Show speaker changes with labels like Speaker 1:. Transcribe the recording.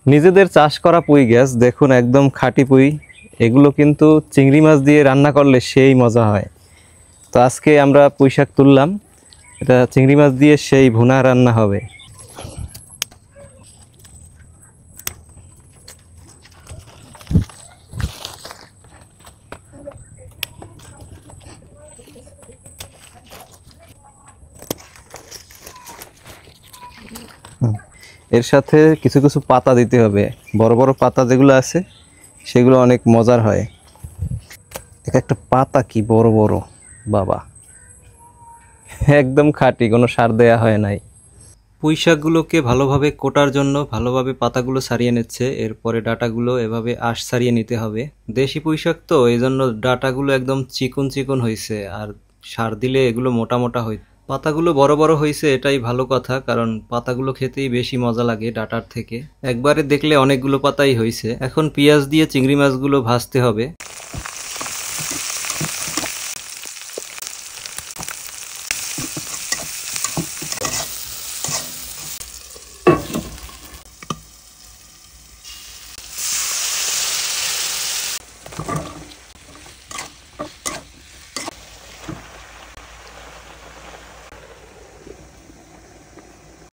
Speaker 1: নিজেদের চাষ করা পুঁই গাছ দেখুন, একদম খাঁটি পুঁই। এগুলো কিন্তু চিংড়ি মাছ দিয়ে রান্না করলে সেই মজা হয়। তো আজকে আমরা পুঁই শাক তুললাম, এটা চিংড়ি মাছ দিয়ে সেই ভুনা রান্না হবে। এর সাথে কিছু কিছু পাতা দিতে হবে, বড় বড় পাতা যেগুলো আছে সেগুলো অনেক মজার হয়। এক একটা পাতা কি বড় বড়, বাবা, একদম খাঁটি, কোনো সার দেয়া হয় নাই। পুঁই শাকগুলোকে ভালোভাবে কোটার জন্য ভালোভাবে পাতাগুলো ছাড়িয়ে নিচ্ছে, এরপরে ডাটাগুলো এভাবে আঁশ ছাড়িয়ে নিতে হবে। দেশি পুঁই শাক তো এই জন্য ডাটাগুলো একদম চিকন চিকন হয়েছে, আর সার দিলে এগুলো মোটা মোটা হয়। পাতাগুলো বড় বড় হয়েছে এটাই ভালো কথা, কারণ পাতাগুলো খেতেই বেশি মজা লাগে ডাটার থেকে। একবারে দেখলে অনেকগুলো পাতাই হয়েছে। এখন পেঁয়াজ দিয়ে চিংড়ি মাছগুলো ভাজতে হবে।